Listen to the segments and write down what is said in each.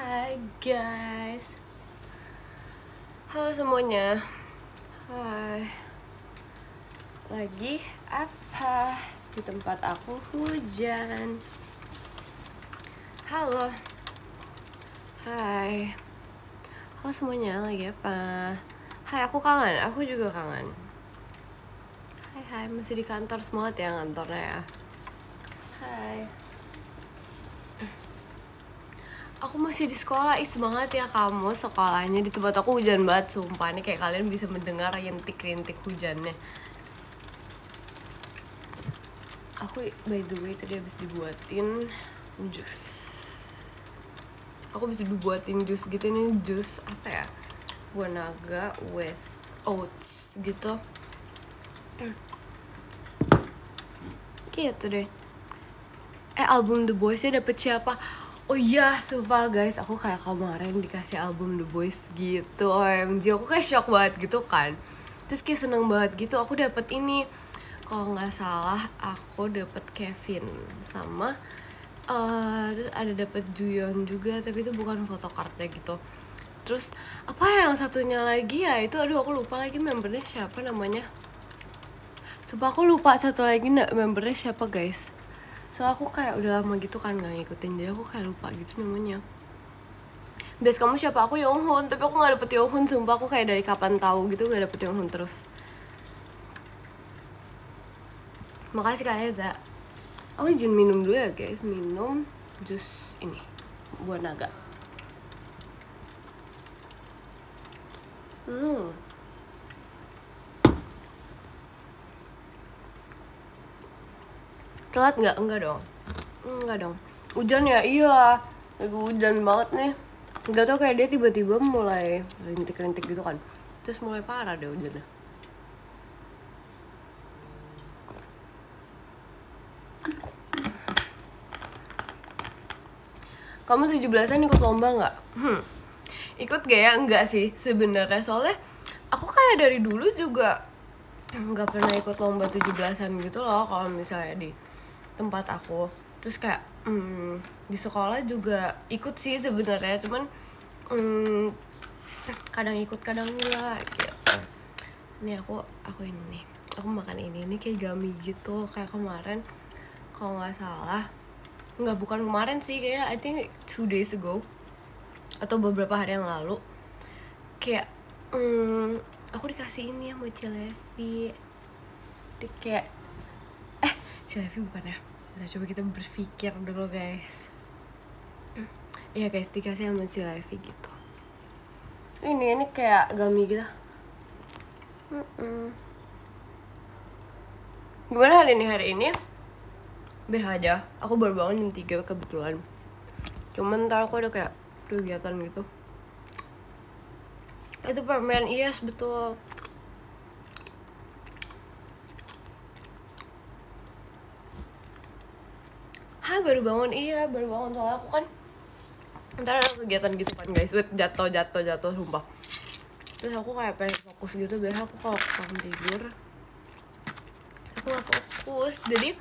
Hai guys, halo semuanya. Hai. Lagi apa? Di tempat aku hujan. Halo. Hai. Halo semuanya, lagi apa? Hai, aku kangen, aku juga kangen. Hai, masih di kantor, semangat ya kantornya ya. Hai. Aku masih di sekolah, semangat ya kamu sekolahnya. Di tempat aku hujan banget, sumpah. Ini kayak kalian bisa mendengar rintik-rintik hujannya. Aku by the way tadi habis dibuatin jus. Aku bisa dibuatin jus gitu, ini jus apa ya? Buah naga with oats gitu. Gitu deh. Album The Boys-nya dapet siapa? Oh iya, sumpah guys, aku kayak kemarin dikasih album The Boys gitu. OMG, aku kayak shock banget gitu kan. Terus kayak seneng banget gitu, aku dapet ini. Kalau nggak salah, aku dapet Kevin sama terus ada dapet Juyeon juga, tapi itu bukan photocardnya gitu. Terus apa yang satunya lagi ya? Itu aduh aku lupa lagi membernya siapa namanya. Sumpah aku lupa satu lagi membernya siapa guys. So aku kayak udah lama gitu kan gak ngikutin, jadi aku kayak lupa gitu namanya. Bias kamu siapa? Aku Yonghun, tapi aku gak dapet Yonghun. Sumpah aku kayak dari kapan tahu gitu gak dapet Yonghun terus. Makasih Kak Eza. Aku izin minum dulu ya guys, minum jus ini buah naga. Telat nggak? Enggak dong. Hujan ya? Iya. Lagi hujan banget nih. Gak tau kayak dia tiba-tiba mulai rintik-rintik gitu kan. Terus mulai parah deh hujannya. Kamu 17-an ikut lomba nggak? Ikut gak ya? Enggak sih sebenarnya. Soalnya aku kayak dari dulu juga nggak pernah ikut lomba 17-an gitu loh. Kalau misalnya di tempat aku. Terus kayak di sekolah juga ikut sih sebenarnya, cuman kadang ikut kadang enggak gitu. Ini aku ini nih, aku makan ini kayak gummy gitu kayak kemarin kalau nggak salah. Nggak, bukan kemarin sih, kayak I think 2 days ago atau beberapa hari yang lalu. Kayak aku dikasih ini sama Cilevi. Kayak Cilevi bukan ya? Nah, coba kita berpikir dulu guys. Iya guys, dikasih sama Cilevi gitu. Ini kayak gummy gitu. Gimana hari ini? BH aja. Aku baru bangun jam 3 kebetulan. Cuman ntar aku ada kayak kegiatan gitu. Itu permen, yes betul. Baru bangun, iya baru bangun. Soalnya aku kan ntar ada kegiatan gitu kan guys. Jatuh sumpah. Terus aku kayak pengen fokus gitu. Biasa aku kalau tidur aku gak fokus, jadi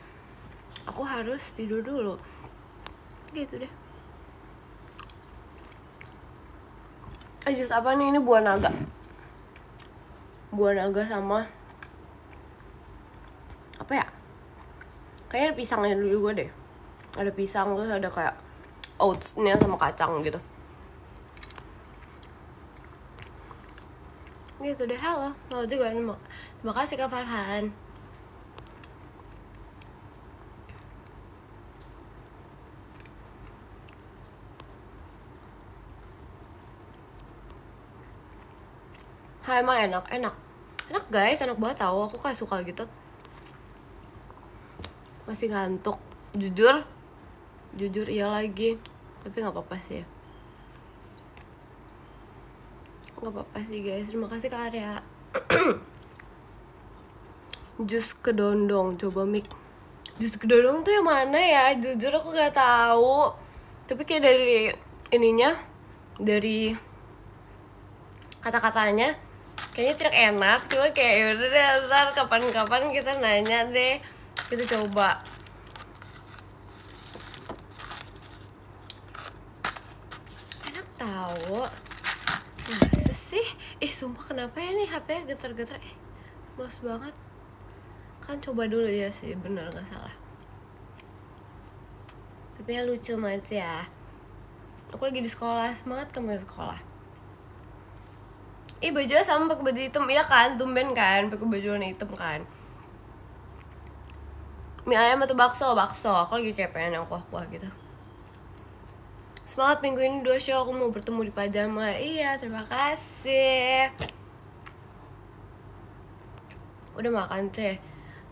aku harus tidur dulu gitu deh. Jus apa nih? Ini buah naga sama apa ya, kayaknya ada pisangnya dulu juga deh. Ada pisang, terus ada kayak oatsnya sama kacang gitu. Gitu deh. Halo juga. Terima kasih Kak Farhan. Hai, emang enak guys, enak banget tau. Aku kayak suka gitu. Masih ngantuk, jujur iya lagi, tapi nggak apa-apa sih ya. Nggak apa-apa sih guys. Terima kasih Kak Arya. Jus kedondong, coba mik. Jus kedondong tuh yang mana ya? Jujur aku nggak tahu. Tapi kayak dari ininya, dari kata-katanya kayaknya tidak enak. Cuma kayak yaudah deh, ntar kapan-kapan kita nanya deh, kita coba. tahu. Masa sih? Sumpah kenapa ya nih HP getar-getar? Males banget. Kan coba dulu ya sih, bener gak salah. Tapi ya lucu banget ya. Aku lagi di sekolah, semangat kamu di sekolah. Bajunya sama pakai baju hitam, iya kan? Tumben kan, pakai baju warna hitam kan. Mie ayam atau bakso? Aku lagi kayak pengen yang kuah-kuah gitu. Semangat minggu ini 2 show, aku mau bertemu di pajama. Iya, terima kasih. Udah makan teh.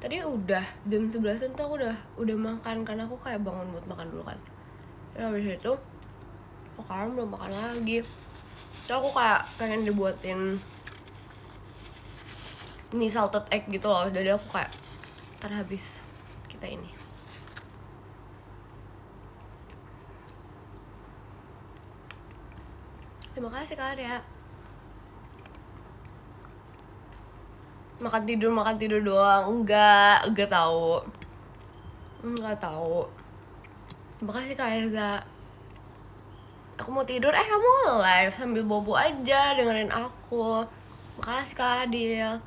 Tadi udah jam 11-an tuh aku udah makan, karena aku kayak bangun buat makan dulu kan. Ya habis itu sekarang belum makan lagi. Terus aku kayak pengen dibuatin mie salted egg gitu loh. Jadi aku kayak ntar habis kita ini. Terima kasih Kak ya. Makan tidur doang. Enggak tahu. Terima kasih Kak Eza. Aku mau tidur, kamu live sambil bobo aja dengerin aku. Makasih Kak Adil.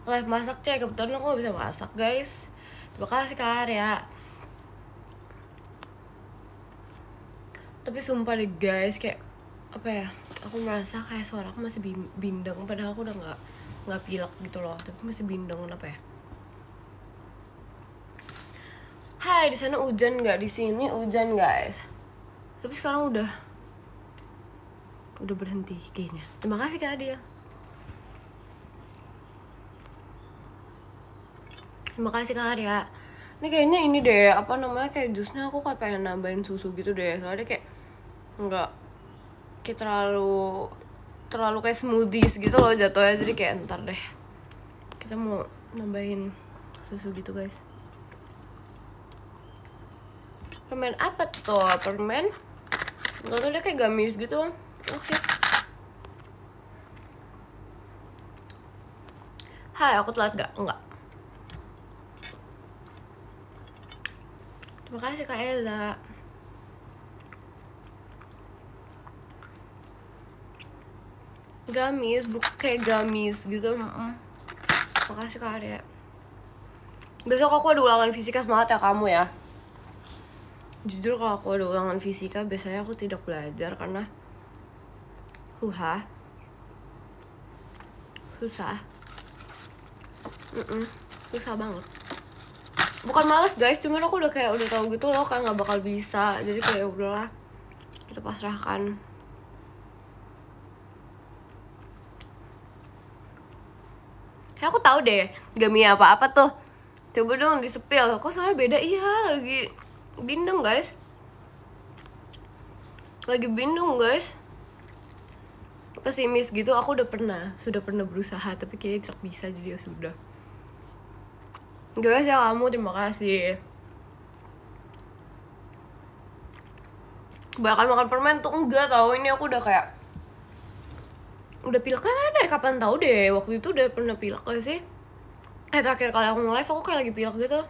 Live masak cek, kebetulan aku gak bisa masak guys. Terima kasih Kak Arya. Tapi sumpah deh guys, kayak apa ya, aku merasa kayak suara aku masih bindeng, padahal aku udah nggak pilek gitu loh, tapi masih bindeng. Kenapa ya? Hai, di sana hujan nggak? Di sini hujan guys, tapi sekarang udah berhenti kayaknya. Terima kasih Kak Adil. Terima kasih Kak Arya. Ini kayaknya ini deh, apa namanya, kayak jusnya aku kayak pengen nambahin susu gitu deh, soalnya kayak nggak kayak terlalu kayak smoothies gitu loh jatuhnya. Jadi kayak ntar deh kita mau nambahin susu gitu guys. Permen apa tuh? Permen nggak tahu deh, kayak gamis gitu. Oke. Hai, aku telat gak? Enggak. Terima kasih Kak Ella. Gamis, kayak gamis gitu. Makasih Kak Arya. Besok aku ada ulangan fisika, semangat ya kamu ya. Jujur kalau aku ada ulangan fisika biasanya aku tidak belajar karena susah banget. Bukan males guys, cuman aku udah tahu gitu loh, kayak nggak bakal bisa. Jadi kayak udahlah, kita pasrahkan. Kayak aku tahu deh gami apa tuh. Coba dong disepil. Kok soalnya beda? Iya, lagi bindeng guys. Pesimis gitu. Aku sudah pernah berusaha, tapi kayaknya tidak bisa, jadi ya sudah. Guys ya kamu, terima kasih. Kebanyakan makan permen tuh enggak tahu. Ini aku udah kayak udah pilek kan deh, kapan tahu deh. Waktu itu udah pernah pilek gak sih? Terakhir kali aku nge-live aku kayak lagi pilek gitu.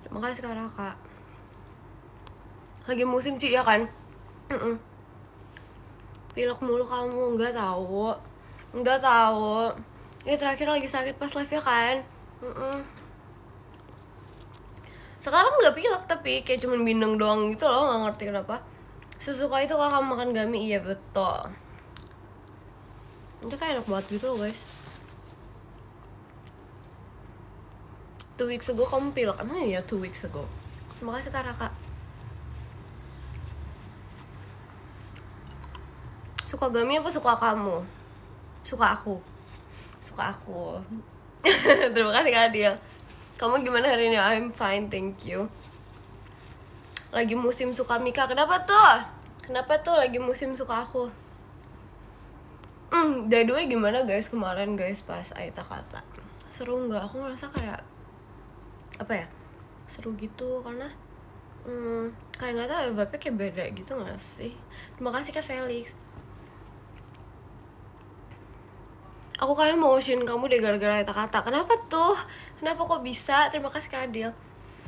Terima kasih Kak Raka. Lagi musim Ci ya kan? Pilek mulu kamu, enggak tahu. Ya terakhir lagi sakit pas live ya kan? Sekarang nggak pilek, tapi kayak cuman bindeng doang gitu loh, nggak ngerti kenapa. Sesuka itu kalau kamu makan gami. Iya betul. Itu kayak enak banget gitu loh guys. 2 weeks ago kamu pilek, emang ya 2 weeks ago. Terima kasih Kak Raka. Suka gami apa suka kamu? Suka aku. Terima kasih Kak Adil. Kamu gimana hari ini? I'm fine, thank you. Lagi musim suka Mika. Kenapa tuh lagi musim suka aku? Jadwalnya gimana guys kemarin guys pas Aita kata? Seru nggak? Aku ngerasa kayak apa ya? Seru gitu karena kayak nggak tahu ya, vibe-nya kayak beda gitu nggak sih? Terima kasih Kak Felix. Aku kayak mau share kamu deh gara-gara Aita kata. Kenapa tuh? Kenapa kok bisa? Terima kasih Kak Adil.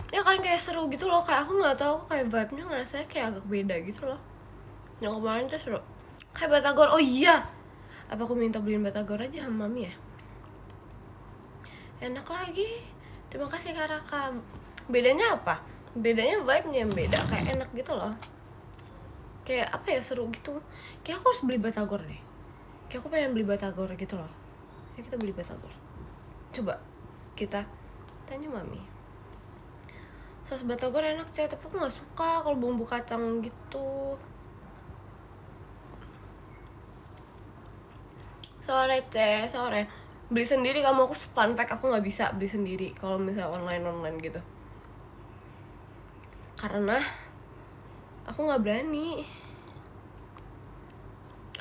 Ya kan kayak seru gitu loh, kayak aku nggak tahu kayak vibe-nya ngerasanya kayak agak beda gitu loh. Yang kemarin tuh seru. Kayak batagor, oh iya. Apa aku minta beliin batagor aja sama mami ya? Enak lagi. Terima kasih Kak Raka. Bedanya apa? Bedanya vibe-nya yang beda, kayak enak gitu loh. Kayak apa ya, seru gitu. Kayak aku harus beli batagor deh. Kayak aku pengen beli batagor gitu loh. Ya kita beli batagor. Coba kita tanya mami. Sos batagor enak sih, tapi aku nggak suka kalau bumbu kacang gitu. Sore teh, sore. Beli sendiri kamu, aku fun fact aku nggak bisa beli sendiri kalau misalnya online gitu. Karena aku nggak berani.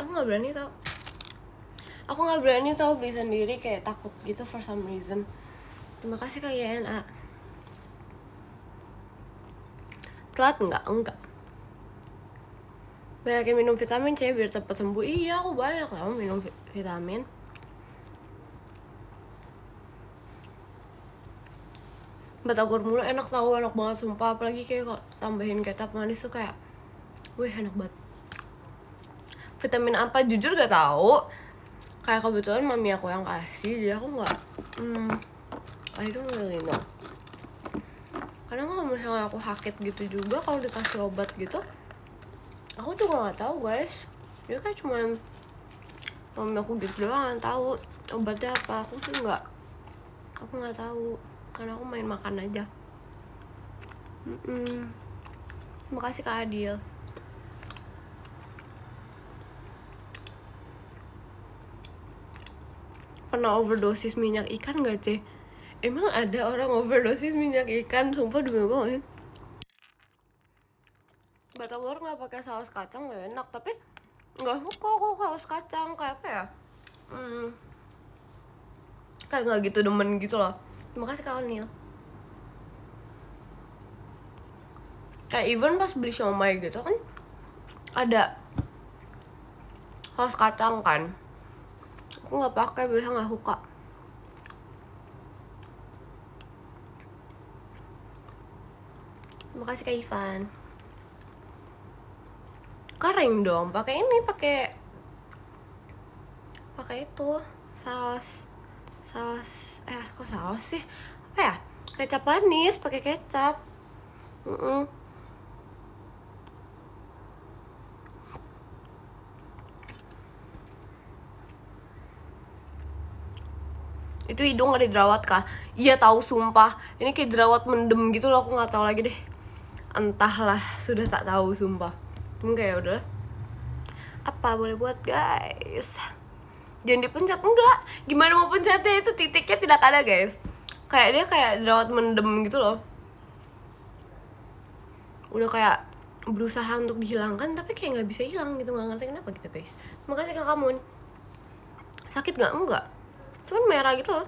Aku nggak berani tau. Aku nggak berani tau beli sendiri, kayak takut gitu for some reason. Terima kasih Kak YNA. Telat nggak? Enggak. Banyakin minum vitamin C biar cepat sembuh. Iya, aku banyak lah minum vitamin. Batagor mulu enak tau, enak banget sumpah. Apalagi kayak kok tambahin kecap manis tuh kayak, wih enak banget. Vitamin apa jujur gak tahu. Kayak kebetulan mami aku yang kasih, jadi aku nggak, I don't really know. Karena kalau misalnya aku sakit gitu juga, kalau dikasih obat gitu, aku juga nggak tahu guys. Dia kayak cuma mami aku gitu doang yang tahu obatnya apa. Aku tuh nggak, aku nggak tahu karena aku main makan aja. Terima kasih Kak Adil. Pernah overdosis minyak ikan gak Ceh? Emang ada orang overdosis minyak ikan? Sumpah demi banget. Batagor nggak pakai saus kacang gak enak, tapi nggak suka kok saus kacang, kayak apa ya? Kayak nggak gitu demen gitu loh. Terima kasih Kak Onil. Kayak even pas beli siomay gitu kan ada saus kacang kan, aku nggak pakai, biasa nggak suka. Terima kasih Kak Ivan. Kering dong, pakai ini, pakai itu saus kok saus sih, apa ya, kecap manis, pakai kecap. Itu hidung gak dijerawat kah? Iya tahu sumpah, ini kayak jerawat mendem gitu loh, aku nggak tahu lagi deh, entahlah, sudah tak tahu sumpah. Mungkin kayak udah, apa boleh buat guys, jangan dipencet. Enggak, gimana mau pencetnya, itu titiknya tidak ada guys. Kayak dia kayak jerawat mendem gitu loh, udah kayak berusaha untuk dihilangkan tapi kayak nggak bisa hilang gitu, nggak ngerti kenapa gitu guys. Makasih Kak Kamun. Sakit nggak? Enggak, cuman merah gitu loh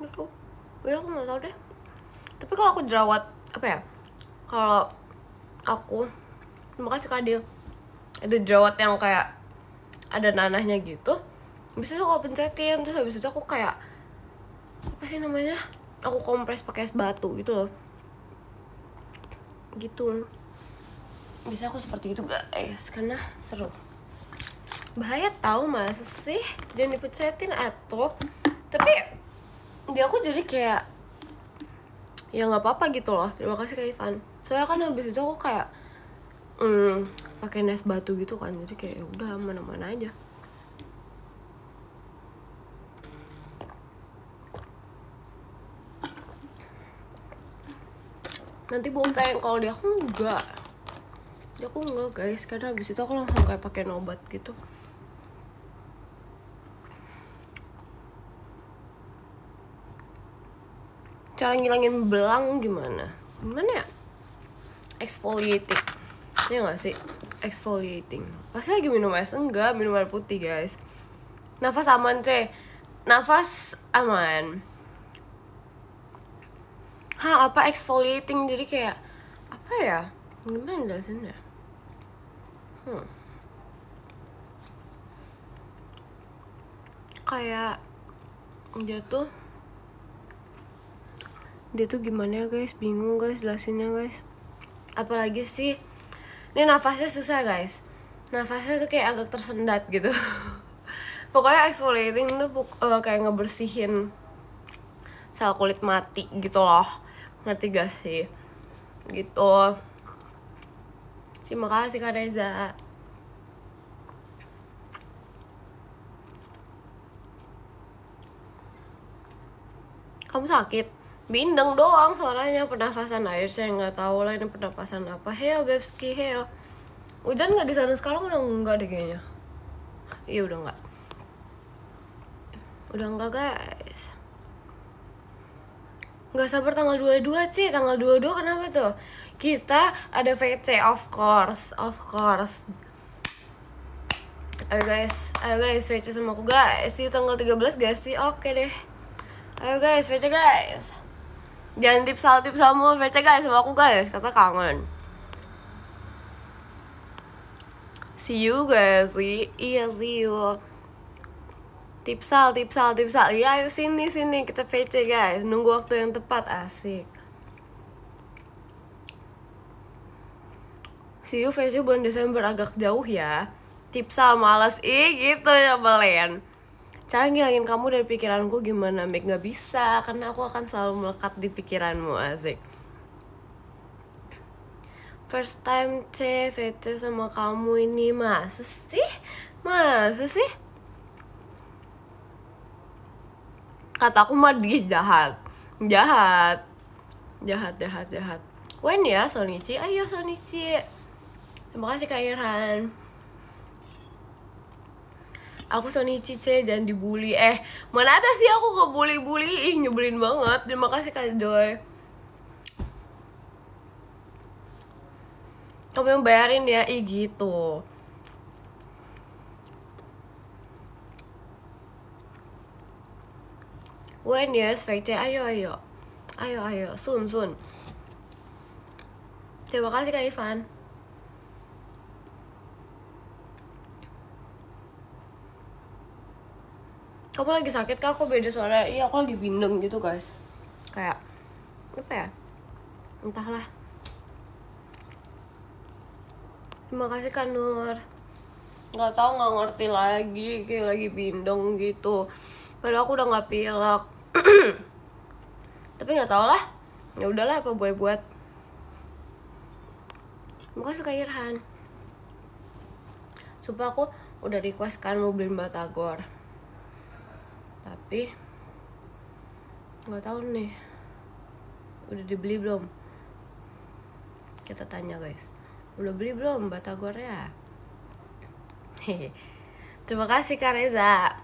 gitu. Ya aku nggak tahu deh, tapi kalau aku jerawat apa ya, kalau aku, terima kasih Kak Adil, itu jerawat yang kayak ada nanahnya gitu, biasanya aku pencetin, terus habis itu aku kayak apa sih namanya, aku kompres pakai es batu gitu loh, gitu. Bisa aku seperti itu guys, karena seru. Bahaya tahu masa sih, jangan dipencetin atau, tapi dia aku jadi kayak ya nggak apa-apa gitu loh. Terima kasih Kak Ivan. Soalnya kan habis itu aku kayak pakai es batu gitu kan, jadi kayak ya udah mana-mana aja. Nanti bompeng, kalau dia aku enggak. Dia aku enggak guys, karena habis itu aku langsung kayak pakai obat gitu. Cara ngilangin belang gimana? Gimana ya? Exfoliating. Ya gak sih? Exfoliating. Pasti lagi minum es? Enggak, minum air putih guys. Nafas aman Ceh. Nafas aman. Apa exfoliating? Jadi kayak apa ya? Gimana jelasinnya? Kayak jatuh Dia tuh gimana ya guys, bingung guys jelasinnya guys. Apalagi sih, ini nafasnya susah guys. Nafasnya tuh kayak agak tersendat gitu. Pokoknya exfoliating tuh kayak ngebersihin sel kulit mati gitu loh. Ngerti gak sih? Gitu. Terima kasih Kak Reza. Kamu sakit? Bindeng doang suaranya, pernafasan air saya nggak tahu lah ini pernafasan apa. Heo Bebski, heo. Hujan nggak di sana sekarang? Udah nggak deh kayaknya. Iya udah nggak. Udah nggak guys. Nggak sabar tanggal 22 sih. Tanggal 22 kenapa tuh? Kita ada VC of course. Ayo guys, VC sama aku guys. See you tanggal 13 gak sih? Oke deh. Ayo guys, VC guys. Jangan tips sama VC guys sama aku guys, kata kangen. See you guys, iya see you. Tipsal. Iya ayo sini kita VC guys. Nunggu waktu yang tepat, asik. See you VC bulan Desember agak jauh ya. Tipsal malas gitu ya Belen. Cara ngilangin kamu dari pikiranku gimana? Make gak bisa, karena aku akan selalu melekat di pikiranmu, asik. First time VC sama kamu ini, masa sih? Kata aku mah dia jahat. When ya Sonichi? Ayo Sonichi. Terima kasih Kak Irhan. Aku Sonichi jangan dibully. Mana ada sih aku ngebully. Nyebelin banget. Terima kasih Kak Joy. Kamu yang bayarin ya, gitu. When yes, VC, ayo. Soon. Terima kasih Kak Ivan. Kamu lagi sakit kah? Aku beda suara. Iya, aku lagi bindeng gitu guys. Kayak apa ya? Entahlah. Terima kasih Kak Nur. Nggak ngerti lagi, kayak lagi bindeng gitu. Padahal aku udah nggak pilek. Tapi nggak tahu lah. Ya udahlah, apa boleh buat. Terima kasih Kak Irhan. Sumpah aku udah request kan mau beliin batagor. Tapi nggak tahu nih, udah dibeli belum? Kita tanya guys, udah beli belum batagornya? Hehe. Terima kasih Kak Reza.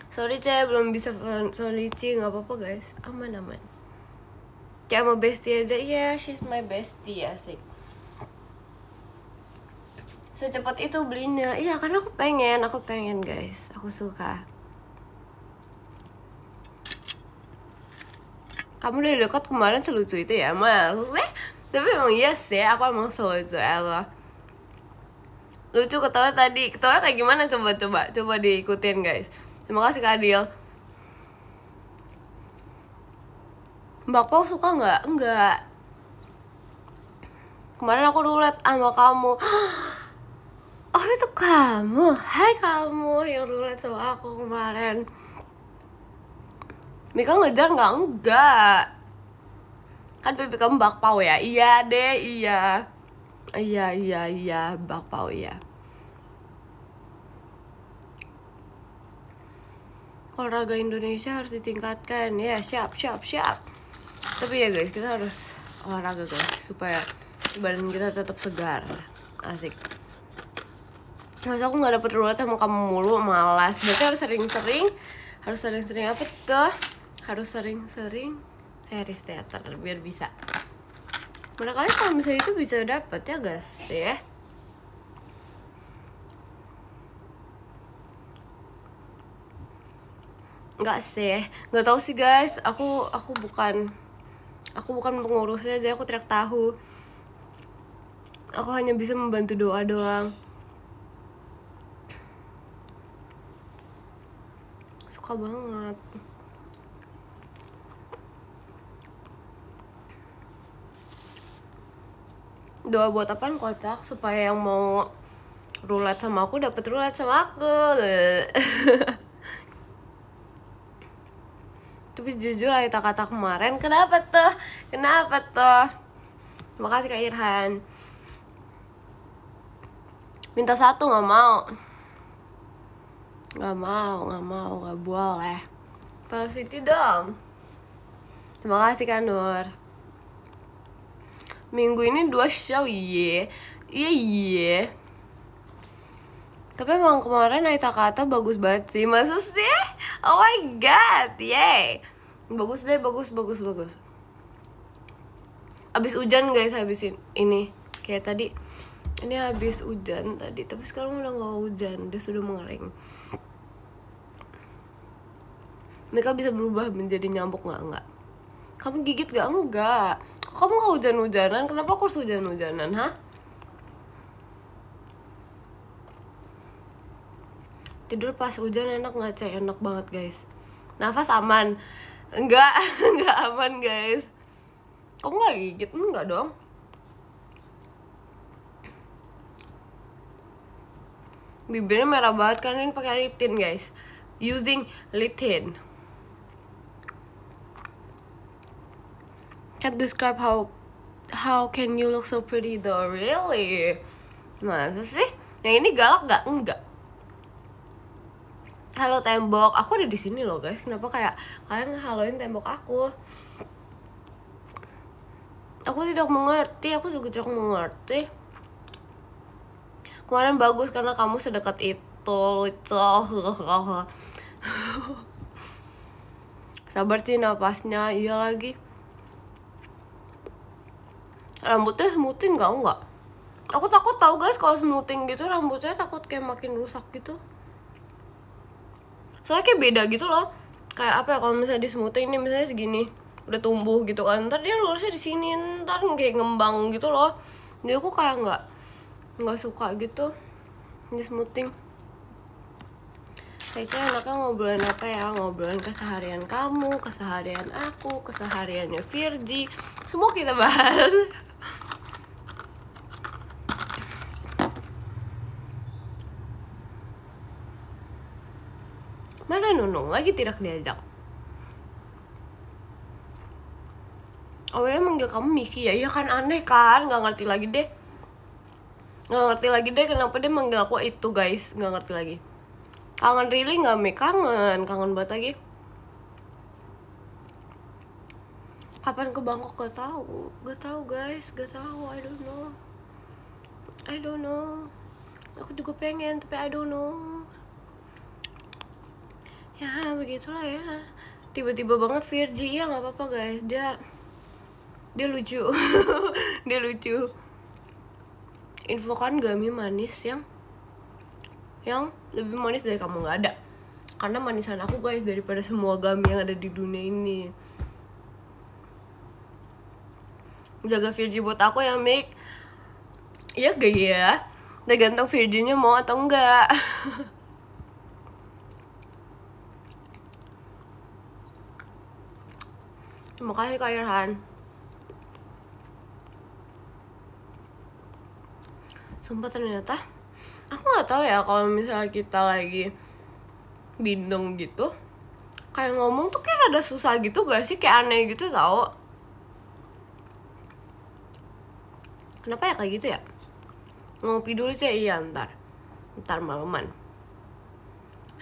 Sorry belum bisa Sonichi, nggak apa-apa guys, aman. Kayak sama bestie aja, iya she's my bestie, asik. Secepat itu belinya, iya karena aku pengen guys, aku suka. Kamu dari dekat kemarin selucu itu ya, maksudnya? Tapi emang iya sih, aku emang selucu Ella. Lucu ketawa kayak gimana, coba diikutin guys. Terima kasih Kak Adil. Mbak Pau suka nggak? Enggak. Kemarin aku roulette sama kamu. Oh itu kamu, hai kamu yang roulette sama aku kemarin. Mika ngejar nggak? Enggak. Kan pipi kamu bakpao ya? Iya deh, iya. Iya, bakpao ya. Olahraga Indonesia harus ditingkatkan ya, siap. Tapi ya guys, kita harus olahraga guys supaya badan kita tetap segar, asik. Masa aku nggak dapet roulette sama kamu mulu, malas. Berarti harus sering-sering apa tuh? Harus sering-sering Ferris Theater biar bisa. Barangkali kalau misalnya itu bisa dapet ya guys ya. Nggak sih, nggak tahu sih guys. Aku bukan pengurusnya, jadi aku tidak tahu. Aku hanya bisa membantu doa doang. suka banget. Doa buat apaan kocak? Supaya yang mau roulette sama aku dapet roulette sama aku. Tapi jujur lah kata kemarin, kenapa tuh? Makasih Kak Irhan. Minta satu nggak mau. Nggak boleh. Velocity dong. Terima kasih Kak Nur. Minggu ini 2 show, iya. Tapi emang kemarin Aita Kata bagus banget sih. Masa sih? Oh my god, yay. Bagus deh, bagus. Abis hujan guys, habisin ini. Kayak tadi, ini habis hujan tadi. Tapi sekarang udah gak hujan, dia sudah mengering. Mereka bisa berubah menjadi nyamuk gak? Enggak. Kamu gigit gak? Enggak. Kamu gak hujan-hujanan? Kenapa aku harus hujan-hujanan, ha? Tidur pas hujan enak gak, Cek? Enak banget, guys. Nafas aman? Enggak, enggak aman, guys. Kamu gak gigit? Enggak dong. Bibirnya merah banget kan ini pakai lip tint, guys. Using lip tint. Can't describe how can you look so pretty though, really? Masa sih? Yang ini galak gak? Enggak. Halo tembok, aku ada di sini loh guys. Kenapa kayak kalian ngehaloin tembok aku? Aku tidak mengerti, aku juga tidak mengerti. Kemarin bagus karena kamu sedekat itu, lucu. Sabar sih napasnya, iya lagi. Rambutnya smoothing enggak? Aku takut tahu guys kalau smoothing gitu rambutnya takut kayak makin rusak gitu. Soalnya kayak beda gitu loh. Kayak apa ya kalau misalnya di smoothing ini misalnya segini udah tumbuh gitu kan, ntar dia lurusnya di sini, ntar kayak ngembang gitu loh. Jadi aku kayak nggak suka gitu di smoothing. Kayaknya enaknya ngobrolin apa ya? Ngobrolin keseharian kamu, keseharian aku, kesehariannya Virgi, semua kita bahas. Mana Nunung? Lagi tidak diajak. Oh ya manggil kamu Miki ya? Iya kan aneh kan? Gak ngerti lagi deh kenapa dia manggil aku itu guys. Gak ngerti lagi. Kangen really gak Me? Kangen banget lagi. Kapan ke Bangkok? Gak tahu guys. I don't know. Aku juga pengen tapi I don't know. Ya begitulah ya. Tiba-tiba banget Virgi. Ya gak apa-apa guys. Dia lucu. Dia lucu. Infokan gami manis yang lebih manis dari kamu. Gak ada. Karena manisan aku guys daripada semua gami yang ada di dunia ini. Jaga Virgi buat aku ya Mik. Iya gak ya? Tergantung Virginya mau atau enggak. Terima kasih Kak Irhan. Sumpah ternyata aku nggak tahu ya kalau misalnya kita lagi bindeng gitu, kayak ngomong tuh kayak rada susah gitu gak sih, kayak aneh gitu tau. Kenapa ya kayak gitu ya? Ngopi dulu sih, iya ntar malaman.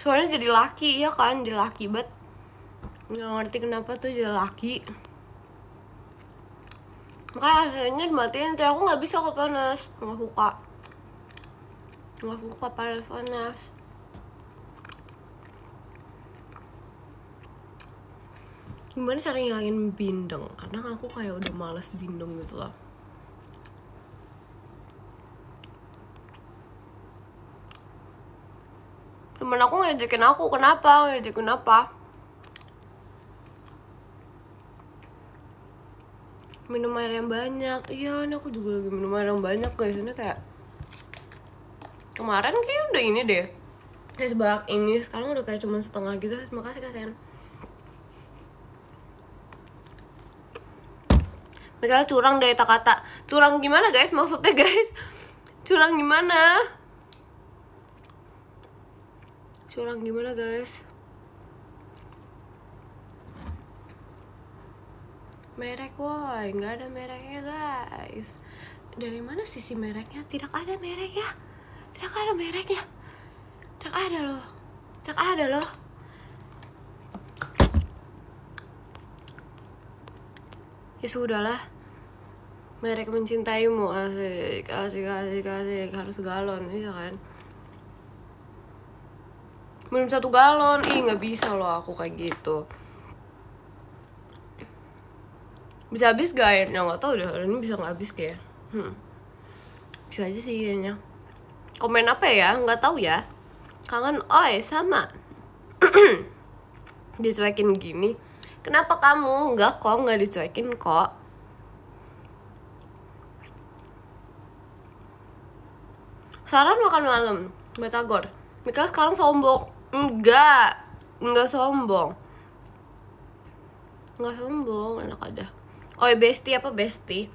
Soalnya jadi laki, ya kan, jadi laki banget. Nggak ngerti kenapa tuh jadi laki. Makanya akhirnya dimatiin, tapi aku nggak bisa kok panas, nggak suka panas. Gimana cara ngilangin bindeng? Karena aku kayak udah males bindeng gitu loh. Temen aku ngajakin aku, kenapa? Minum air yang banyak. Iya, ini aku juga lagi minum air yang banyak guys. Ini kayak kemarin kayak udah ini deh, kayak sebanyak ini, sekarang udah kayak cuma setengah gitu. Terima kasih kasihan. Mikael curang dari kata. Curang gimana guys? Maksudnya guys, curang gimana? Curang gimana guys? Merek woy, nggak ada mereknya guys. Dari mana sisi mereknya? Tidak ada mereknya. Tidak ada mereknya. Tidak ada loh. Tidak ada loh. Ya sudahlah. Merek mencintaimu, asik, asik, asik, asik. Harus galon, iya kan? Minum 1 galon, nggak bisa loh aku kayak gitu. Bisa habis gak airnya? Nggak tahu deh, hari ini bisa nggak habis kayak. Bisa aja sih kayaknya. Komen apa ya? Nggak tahu ya. Kangen, sama. Dicuekin gini. Kenapa kamu? Nggak kok, nggak dicuekin kok. Saran makan malam, Batagor. Mika sekarang sombong. Enggak sombong. Enggak sombong, enak aja. Bestie apa bestie?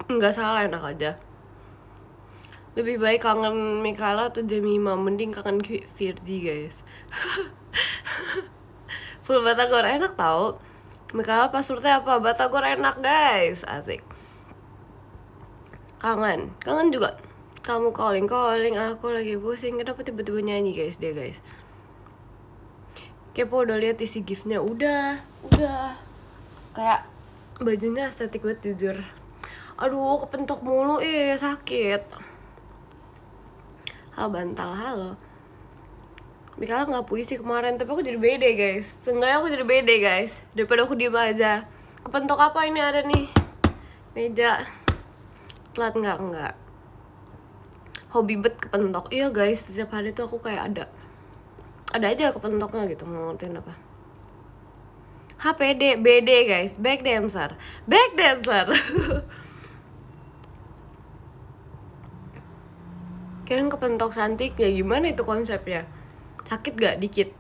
Enggak salah, enak aja. Lebih baik kangen Mikala atau Jemima, mending kangen Virgi guys. Full Batagor enak tau. Mikala passwordnya apa? Batagor enak guys, asik. Kangen juga. Kamu calling, aku lagi pusing. Kenapa tiba-tiba nyanyi guys dia guys? Kepo udah lihat isi giftnya? Udah. Kayak bajunya estetik banget jujur. Aduh kepentok mulu sakit. Bantal halo. Mikala nggak puisi kemarin, tapi aku jadi bede guys. Seenggaknya aku jadi bede guys, daripada aku diem aja. Kepentok apa ini ada nih? Meja. Telat nggak. Hobi bet kepentok. Iya guys, setiap hari tuh aku kayak ada aja kepentoknya gitu, mau ngertiin apa. HPD, BD guys, back dancer. Kirain kepentok cantik ya, gimana itu konsepnya? Sakit gak dikit?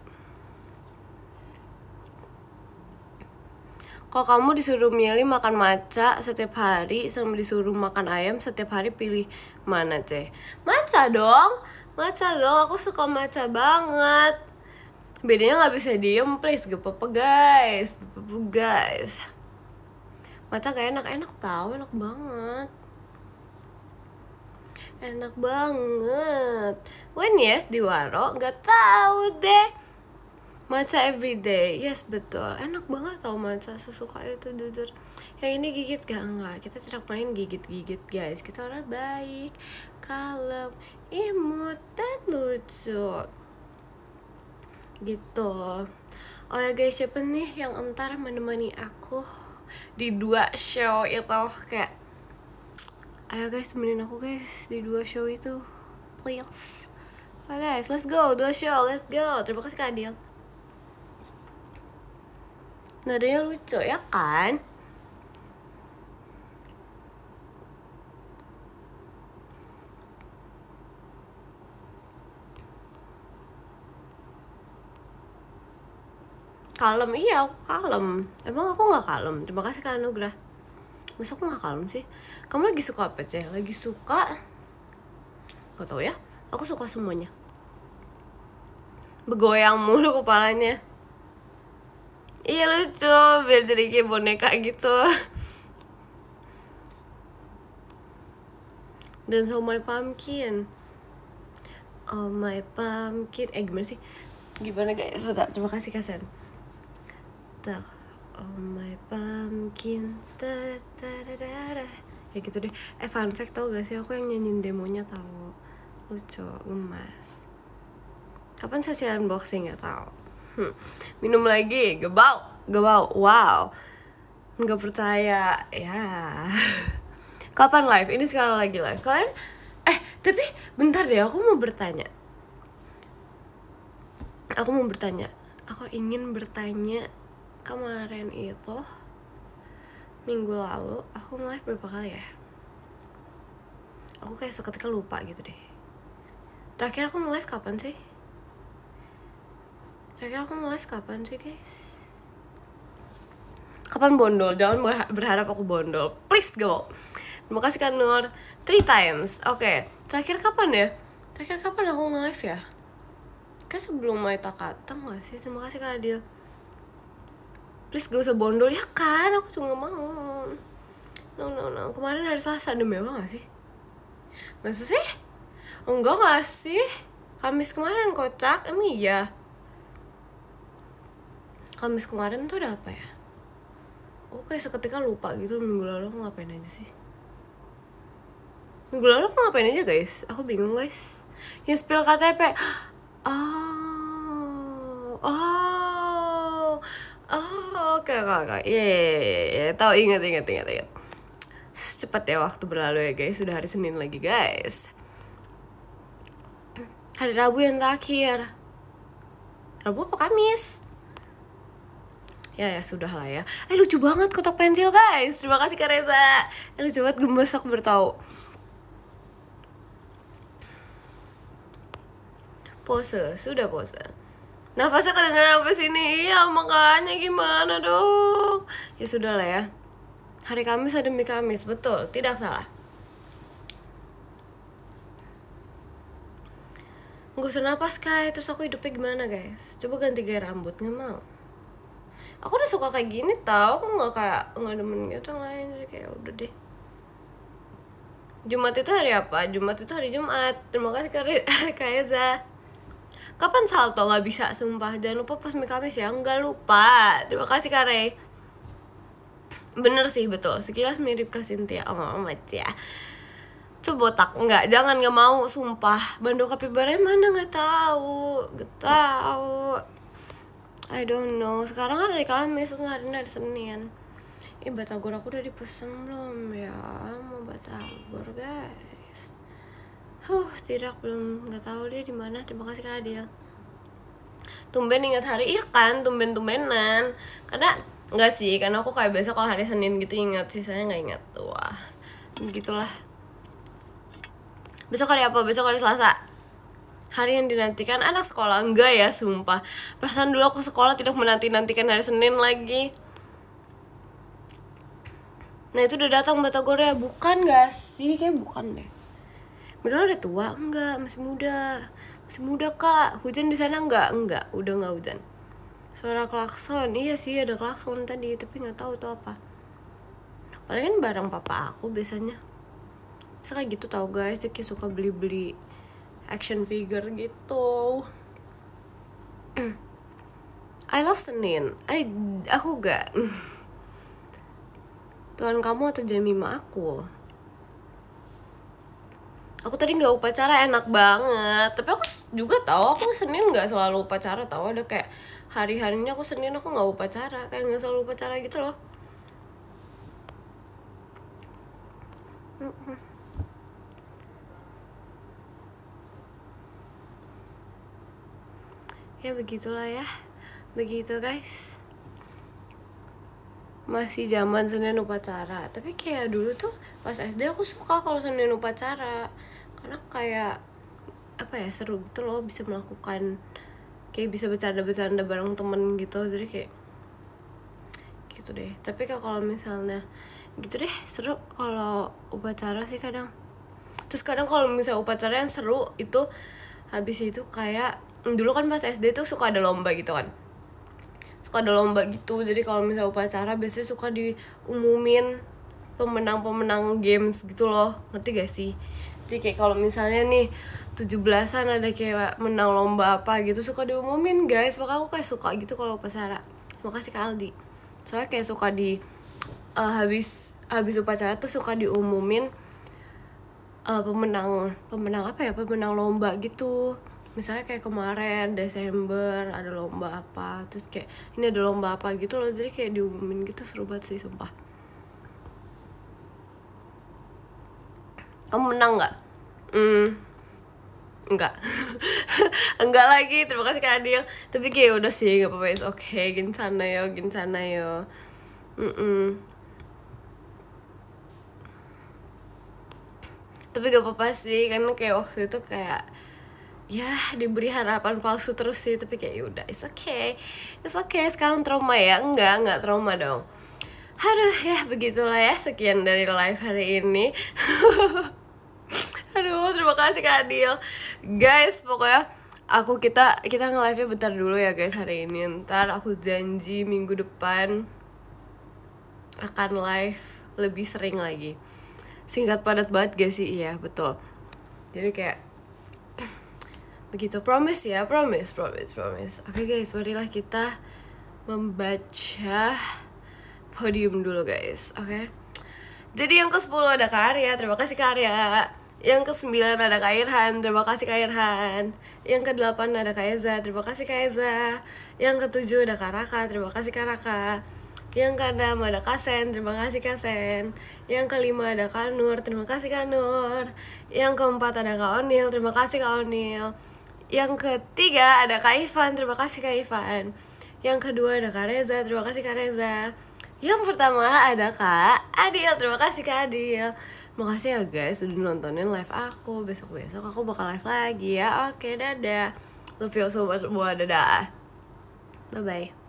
Kalau kamu disuruh milih makan matcha setiap hari sama disuruh makan ayam setiap hari, pilih mana ceh? Matcha dong, aku suka matcha banget. Bedanya nggak bisa diem please, gak apa-apa guys. Matcha gak enak tau, enak banget. When yes di Waro, gak tahu deh. Matcha everyday, yes betul, enak banget tau matcha, sesuka itu jujur. Yang ini gigit gak? Enggak, kita tidak main gigit guys. Kita orang baik, kalem, imut, dan lucu gitu. Ya guys, siapa nih yang entar menemani aku di 2 show itu? Kayak ayo guys, temenin aku guys di 2 show itu, please. Guys, let's go 2 show, let's go. Terima kasih Kak Adil. Nadanya lucu ya kan? Kalem, iya aku kalem. Emang aku gak kalem? Terima kasih Kak Anugrah. Masa aku gak kalem sih? Kamu lagi suka apa ceh? Lagi suka? Gak tau ya, aku suka semuanya. Begoyang mulu kepalanya. Iya lucu, biar jadi kayak boneka gitu. Dan so my pumpkin. Oh my pumpkin. Gimana sih? Gimana guys? Bentar, terima kasih Kasen. Tak. Oh my pumpkin. Ya gitu deh. Fun fact tau gak sih, aku yang nyanyiin demonya tau. Lucu, gemas. Kapan sesi unboxing gak tau. Minum lagi, gebau. Wow. Gak percaya. Ya. Kapan live? Ini sekarang lagi live. Kalian tapi bentar deh, aku mau bertanya. Aku ingin bertanya. Kemarin itu minggu lalu aku live berapa kali ya? Aku kayak seketika lupa gitu deh. Terakhir aku nge-live kapan sih? Guys? Kapan bondol? Jangan berharap aku bondol, please go. Terima kasih Kak Nur 3 times. Oke, terakhir kapan ya? Terakhir kapan aku nge-live ya? Kayak sebelum Maita Kata gak sih? Terima kasih Kak Adil. Please gak usah bondol ya kan? Aku juga gak mau. No. Kemarin hari Selasa ada mewah gak sih? Masa sih? Enggak gak sih? Kamis kemarin kocak, emang iya? Kamis kemarin tuh ada apa ya? Aku kayak seketika lupa gitu minggu lalu aku ngapain aja sih. Minggu lalu aku ngapain aja guys? Aku bingung guys. Yang spill KTP. Oke. Iya. Tahu, ingat. Cepat ya waktu berlalu ya guys. Sudah hari Senin lagi guys. Hari Rabu yang terakhir. Rabu apa Kamis? Ya sudah lah ya. Lucu banget kotak pensil guys. Terima kasih Kak Reza. Lucu banget, gemes aku bertahu. Sudah pose. Nafasnya kedengeran apa sini? Iya makanya gimana dong. Ya sudah lah ya. Hari Kamis ada mie Kamis, betul, tidak salah. Gak usah napas Kai, terus aku hidupnya gimana guys? Coba ganti gaya rambut, gak mau. Aku udah suka kayak gini tau, aku gak demen gitu lain. Jadi kayak udah deh. Jumat itu hari apa? Jumat itu hari Jumat. Terima kasih Kak Eza. Kapan salto? Gak bisa sumpah. Jangan lupa pas mie Kamis ya. Enggak lupa. Terima kasih Kak Rey. Bener sih, betul. Sekilas mirip Kak Cynthia. Oh amat ya. Botak enggak, jangan, nggak mau sumpah. Bando kapibara mana nggak tahu. I don't know. Sekarang kan hari Kamis, hari Senin. Batagor aku udah dipesen belum ya? Mau batagor guys. Tidak, belum, nggak tahu deh di mana. Terima kasih Kak Adil. Tumben ingat hari, iya kan, tumbenan. Karena enggak sih, karena aku kayak biasa kalau hari Senin gitu ingat, sisanya nggak ingat. Wah, begitulah. Besok hari apa? Besok hari Selasa. Hari yang dinantikan anak sekolah. Enggak ya, sumpah. Perasaan dulu aku sekolah tidak menanti-nantikan hari Senin lagi. Nah itu udah datang Batagor ya? Bukan gak sih? Kayak bukan deh. Mereka udah tua? Enggak, masih muda. Masih muda Kak. Hujan di sana enggak? Enggak, udah nggak hujan. Suara klakson, iya sih ada klakson tadi, tapi nggak tahu itu apa. Paling kan barang papa aku biasanya. Bisa kayak gitu tau guys, dia kayak suka beli-beli action figure gitu. I love Senin. Aku gak. Tuhan kamu atau Jemima aku. Aku tadi gak upacara, enak banget. Tapi aku juga tahu aku Senin gak selalu upacara tau. Ada kayak hari-harinya aku Senin aku gak upacara. Kayak gak selalu upacara gitu loh. Ya begitulah ya. Begitu guys. Masih zaman Senin upacara. Tapi kayak dulu tuh pas SD aku suka kalau Senin upacara. Karena kayak apa ya, seru gitu loh, bisa melakukan kayak bisa bercanda-bercanda bareng temen gitu. Jadi kayak gitu deh. Tapi kalau misalnya gitu deh, seru kalau upacara sih kadang. Terus kadang kalau misalnya upacara yang seru itu habis itu kayak dulu kan pas SD tuh suka ada lomba gitu kan. Jadi kalau misalnya upacara biasanya suka diumumin pemenang-pemenang games gitu loh. Ngerti gak sih? Jadi kayak kalau misalnya nih 17-an ada kayak menang lomba apa gitu suka diumumin guys. Maka aku kayak suka gitu kalau upacara. Makasih Kak Aldi. Soalnya kayak suka di habis upacara tuh suka diumumin pemenang apa ya, pemenang lomba gitu. Misalnya kayak kemarin Desember ada lomba apa, terus kayak ini ada lomba apa gitu loh. Jadi kayak diumumin gitu, seru banget sih sumpah. Kamu menang gak? Enggak. Enggak lagi, terima kasih Kak Adil. Tapi kayak udah sih, gak apa-apa, it's okay. Ginsana yo. Tapi gak apa-apa sih, karena kayak waktu itu kayak ya diberi harapan palsu terus sih, tapi kayak yaudah, it's okay. Sekarang trauma ya? Enggak trauma dong. Aduh ya begitulah ya, sekian dari live hari ini. Aduh, terima kasih Kak Adil. Guys, pokoknya kita nge-live-nya bentar dulu ya guys hari ini. Ntar aku janji minggu depan akan live lebih sering lagi. Singkat padat banget gak sih? Iya, betul. Jadi kayak begitu, promise ya, promise. Oke guys, marilah kita membaca podium dulu guys. Oke. Jadi yang ke-10 ada Kak Arya, terima kasih Kak Arya. Yang ke-9 ada Kak Irhan, terima kasih Kak Irhan. Yang ke-8 ada Kak Eza, terima kasih Kak Eza. Yang ke-7 ada Kak Raka, terima kasih Kak Raka. Yang ke-6 ada Kak Sen, terima kasih Kak Sen. Yang ke-5 ada Kak Nur, terima kasih Kak Nur. Yang ke-4 ada Kak Onil, terima kasih Kak Onil. Yang ke-3 ada Kak Ivan, terima kasih Kak Ivan. Yang kedua ada Kak Reza, terima kasih Kak Reza. Yang pertama ada Kak Adil, terima kasih Kak Adil. Makasih ya guys udah nontonin live aku. Besok-besok aku bakal live lagi ya. Oke, dadah. Love you so much semua, dadah. Bye-bye.